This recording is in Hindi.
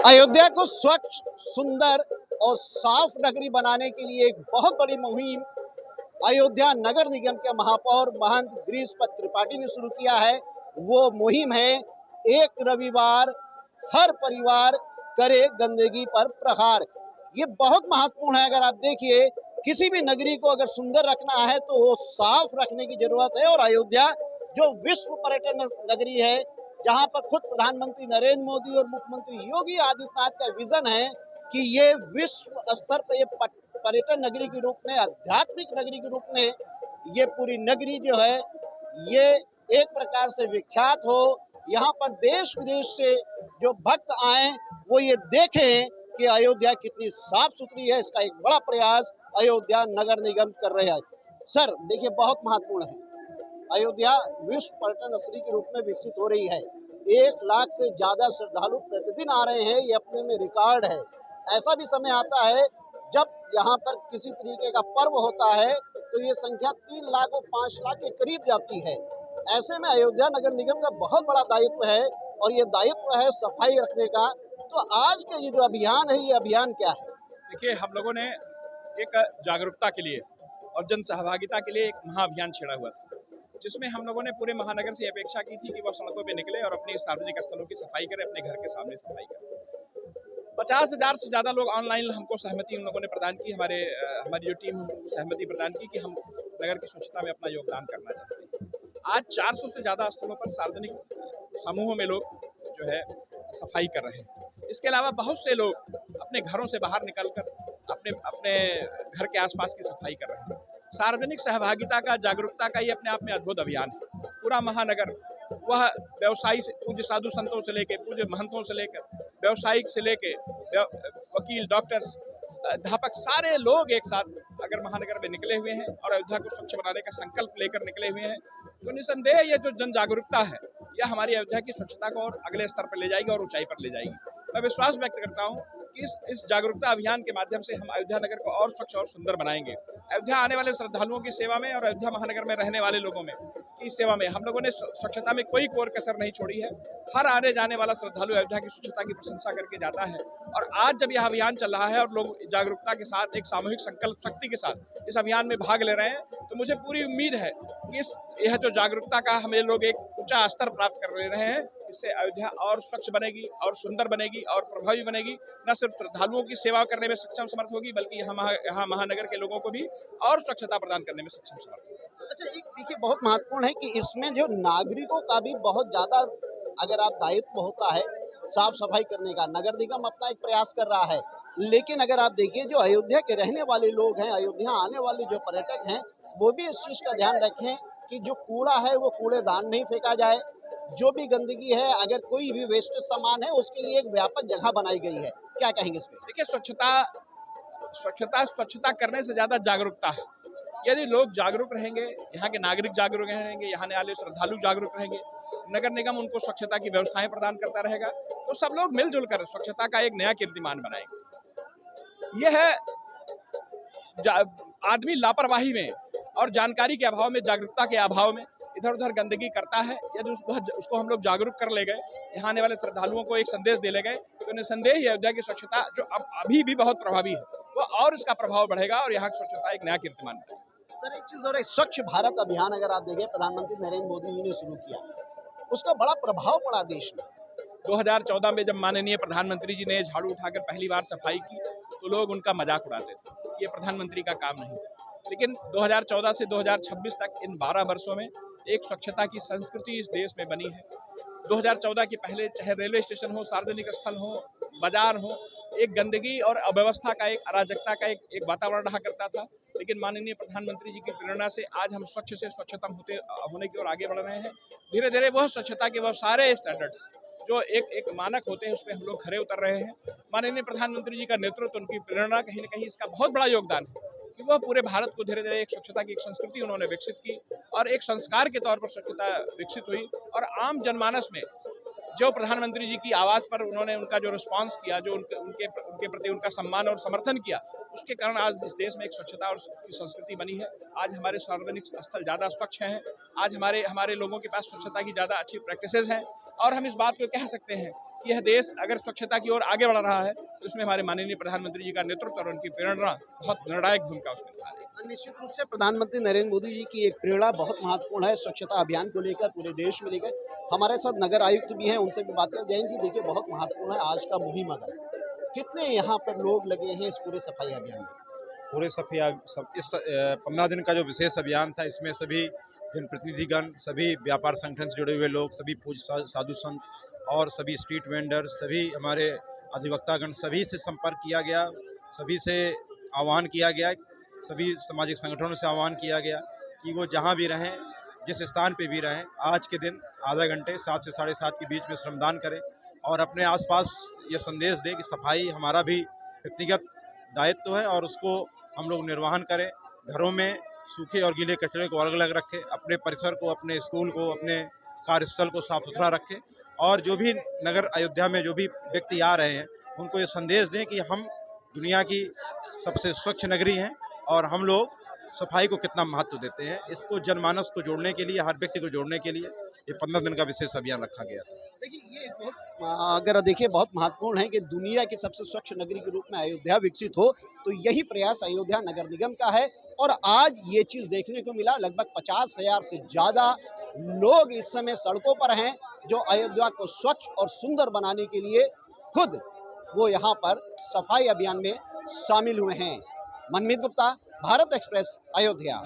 अयोध्या को स्वच्छ, सुंदर और साफ नगरी बनाने के लिए एक बहुत बड़ी मुहिम अयोध्या नगर निगम के महापौर महंत गिरीशपत त्रिपाठी ने शुरू किया है। वो मुहिम है एक रविवार हर परिवार करे गंदगी पर प्रहार। ये बहुत महत्वपूर्ण है। अगर आप देखिए, किसी भी नगरी को अगर सुंदर रखना है तो वो साफ रखने की जरूरत है। और अयोध्या जो विश्व पर्यटन नगरी है, जहां पर खुद प्रधानमंत्री नरेंद्र मोदी और मुख्यमंत्री योगी आदित्यनाथ का विजन है कि ये विश्व स्तर पर ये पर्यटन नगरी के रूप में, आध्यात्मिक नगरी के रूप में ये पूरी नगरी जो है ये एक प्रकार से विख्यात हो। यहाँ पर देश विदेश से जो भक्त आए वो ये देखें कि अयोध्या कितनी साफ सुथरी है। इसका एक बड़ा प्रयास अयोध्या नगर निगम कर रहे हैं। सर देखिए, बहुत महत्वपूर्ण है। अयोध्या विश्व पर्यटन स्थली के रूप में विकसित हो रही है। 1 लाख से ज्यादा श्रद्धालु प्रतिदिन आ रहे हैं, ये अपने में रिकॉर्ड है। ऐसा भी समय आता है जब यहाँ पर किसी तरीके का पर्व होता है तो ये संख्या 3 लाख और 5 लाख के करीब जाती है। ऐसे में अयोध्या नगर निगम का बहुत बड़ा दायित्व है और ये दायित्व है सफाई रखने का। तो आज का ये जो अभियान है, ये अभियान क्या है? देखिए, हम लोगों ने एक जागरूकता के लिए और जन सहभागिता के लिए एक महाअभियान छेड़ा हुआ था, जिसमें हम लोगों ने पूरे महानगर से अपेक्षा की थी कि वह सड़कों पे निकले और अपने सार्वजनिक स्थलों की सफाई करें, अपने घर के सामने सफाई करें। 50,000 से ज़्यादा लोग ऑनलाइन हमको सहमति उन लोगों ने प्रदान की। हमारी जो टीम हमको सहमति प्रदान की कि हम नगर की स्वच्छता में अपना योगदान करना चाहते हैं। आज 400 से ज़्यादा स्थलों पर सार्वजनिक समूहों में लोग जो है सफाई कर रहे हैं। इसके अलावा बहुत से लोग अपने घरों से बाहर निकलकर अपने अपने घर के आसपास की सफाई कर रहे हैं। सार्वजनिक सहभागिता का, जागरूकता का ये अपने आप में अद्भुत अभियान है। पूरा महानगर, वह व्यवसायी से पूज्य साधु संतों से लेकर, पूज्य महंतों से लेकर, व्यवसायिक से लेके वकील, डॉक्टर्स, अध्यापक, सारे लोग एक साथ अगर महानगर में निकले हुए हैं और अयोध्या को स्वच्छ बनाने का संकल्प लेकर निकले हुए हैं, तो निसंदेह ये जो जन जागरूकता है यह हमारी अयोध्या की स्वच्छता को और अगले स्तर पर ले जाएगी और ऊंचाई पर ले जाएगी। मैं विश्वास व्यक्त करता हूँ कि इस जागरूकता अभियान के माध्यम से हम अयोध्या नगर को और स्वच्छ और सुंदर बनाएंगे। अयोध्या आने वाले श्रद्धालुओं की सेवा में और अयोध्या महानगर में रहने वाले लोगों में की सेवा में हम लोगों ने स्वच्छता में कोई कोर कसर नहीं छोड़ी है। हर आने जाने वाला श्रद्धालु अयोध्या की स्वच्छता की प्रशंसा करके जाता है। और आज जब यह अभियान चल रहा है और लोग जागरूकता के साथ, एक सामूहिक संकल्प शक्ति के साथ इस अभियान में भाग ले रहे हैं, तो मुझे पूरी उम्मीद है कि यह जो जागरूकता का हमें लोग एक ऊंचा स्तर प्राप्त कर ले रहे हैं, इससे अयोध्या और स्वच्छ बनेगी और सुंदर बनेगी और प्रभावी बनेगी। न सिर्फ श्रद्धालुओं की सेवा करने में सक्षम समर्थ होगी, बल्कि यहाँ महानगर के लोगों को भी और स्वच्छता प्रदान करने में सक्षम समर्थ होगी। अच्छा, एक देखिए बहुत महत्वपूर्ण है कि इसमें जो नागरिकों का भी बहुत ज्यादा अगर आप दायित्व होता है साफ सफाई करने का। नगर निगम अपना एक प्रयास कर रहा है, लेकिन अगर आप देखिए जो अयोध्या के रहने वाले लोग हैं, अयोध्या आने वाले जो पर्यटक हैं, वो भी इस चीज का ध्यान रखें कि जो कूड़ा है वो कूड़ेदान नहीं फेंका जाए। जो भी गंदगी है, अगर कोई भी वेस्टेज सामान है, उसके लिए एक व्यापक जगह बनाई गई है। क्या कहेंगे इस पे? देखिए, स्वच्छता करने से ज्यादा जागरूकता है। यदि लोग जागरूक रहेंगे, यहाँ के नागरिक जागरूक रहेंगे, यहाँ आने वाले श्रद्धालु जागरूक रहेंगे, नगर निगम उनको स्वच्छता की व्यवस्थाएं प्रदान करता रहेगा, तो सब लोग मिलजुल कर स्वच्छता का एक नया कीर्तिमान बनाएंगे। यह है आदमी लापरवाही में और जानकारी के अभाव में, जागरूकता के अभाव में इधर उधर गंदगी करता है। यदि उसको हम लोग जागरूक कर ले गए, यहाँ आने वाले श्रद्धालुओं को एक संदेश दे ले गए, तो निसंदेह ही अयोध्या की स्वच्छता जो अभी भी बहुत प्रभावी है, वो और इसका प्रभाव बढ़ेगा और यहाँ की स्वच्छता एक नया कीर्तिमान बनेगा। सर एक चीज और है, स्वच्छ भारत अभियान अगर आप देखें प्रधानमंत्री नरेंद्र मोदी जी ने शुरू किया, उसका बड़ा प्रभाव पड़ा देश में। 2014 में जब माननीय प्रधानमंत्री जी ने झाड़ू उठाकर पहली बार सफाई की, तो लोग उनका मजाक उड़ाते थे, ये प्रधानमंत्री का काम नहीं है। लेकिन 2014 से 2026 तक इन 12 वर्षों में एक स्वच्छता की संस्कृति इस देश में बनी है। 2014 के पहले चाहे रेलवे स्टेशन हो, सार्वजनिक स्थल हो, बाजार हो, एक गंदगी और अव्यवस्था का, एक अराजकता का एक वातावरण रहा करता था। लेकिन माननीय प्रधानमंत्री जी की प्रेरणा से आज हम स्वच्छ से स्वच्छतम होने की ओर आगे बढ़ रहे हैं। धीरे धीरे वह स्वच्छता के वह सारे स्टैंडर्ड्स जो एक मानक होते हैं, उसमें हम लोग खरे उतर रहे हैं। माननीय प्रधानमंत्री जी का नेतृत्व, उनकी प्रेरणा, कहीं न कहीं इसका बहुत बड़ा योगदान है कि वह पूरे भारत को धीरे धीरे एक स्वच्छता की एक संस्कृति उन्होंने विकसित की और एक संस्कार के तौर पर स्वच्छता विकसित हुई। और आम जनमानस में जो प्रधानमंत्री जी की आवाज़ पर उन्होंने उनका जो रिस्पांस किया, जो उनके प्रति उनका सम्मान और समर्थन किया, उसके कारण आज इस देश में एक स्वच्छता और की संस्कृति बनी है। आज हमारे सार्वजनिक स्थल ज़्यादा स्वच्छ हैं। आज हमारे लोगों के पास स्वच्छता की ज़्यादा अच्छी प्रैक्टिसेस हैं और हम इस बात को कह सकते हैं कि यह देश अगर स्वच्छता की ओर आगे बढ़ रहा है तो इसमें हमारे माननीय प्रधानमंत्री जी का नेतृत्व और उनकी प्रेरणा बहुत निर्णायक भूमिका उसमें निभा रही है। निश्चित रूप से प्रधानमंत्री नरेंद्र मोदी जी की एक प्रेरणा बहुत महत्वपूर्ण है स्वच्छता अभियान को लेकर पूरे देश में लेकर। हमारे साथ नगर आयुक्त भी हैं, उनसे भी बात करें। जयंत जी, देखिए बहुत महत्वपूर्ण है आज का मुहिम। अगर कितने यहाँ पर लोग लगे हैं इस पूरे सफाई अभियान में? पूरे इस 15 दिन का जो विशेष अभियान था, इसमें सभी जनप्रतिनिधिगण, सभी व्यापार संगठन से जुड़े हुए लोग, सभी पूज्य साधु संत और सभी स्ट्रीट वेंडर, सभी हमारे अधिवक्तागण, सभी से संपर्क किया गया, सभी से आह्वान किया गया, सभी सामाजिक संगठनों से आह्वान किया गया कि वो जहाँ भी रहें, जिस स्थान पे भी रहें, आज के दिन आधा घंटे 7 से 7:30 के बीच में श्रमदान करें और अपने आसपास ये संदेश दें कि सफाई हमारा भी व्यक्तिगत दायित्व है और उसको हम लोग निर्वहन करें। घरों में सूखे और गीले कचरे को अलग अलग रखें, अपने परिसर को, अपने स्कूल को, अपने कार्यस्थल को साफ सुथरा रखें और जो भी नगर अयोध्या में जो भी व्यक्ति आ रहे हैं उनको ये संदेश दें कि हम दुनिया की सबसे स्वच्छ नगरी हैं और हम लोग सफाई को कितना महत्व देते हैं। इसको जनमानस को जोड़ने के लिए, हर व्यक्ति को जोड़ने के लिए ये 15 दिन का विशेष अभियान रखा गया था। देखिए ये बहुत अगर देखिए बहुत महत्वपूर्ण है कि दुनिया की सबसे स्वच्छ नगरी के रूप में अयोध्या विकसित हो, तो यही प्रयास अयोध्या नगर निगम का है। और आज ये चीज़ देखने को मिला, लगभग 50,000 से ज़्यादा लोग इस समय सड़कों पर हैं जो अयोध्या को स्वच्छ और सुंदर बनाने के लिए खुद वो यहाँ पर सफाई अभियान में शामिल हुए हैं। मनमीत गुप्ता, भारत एक्सप्रेस, अयोध्या।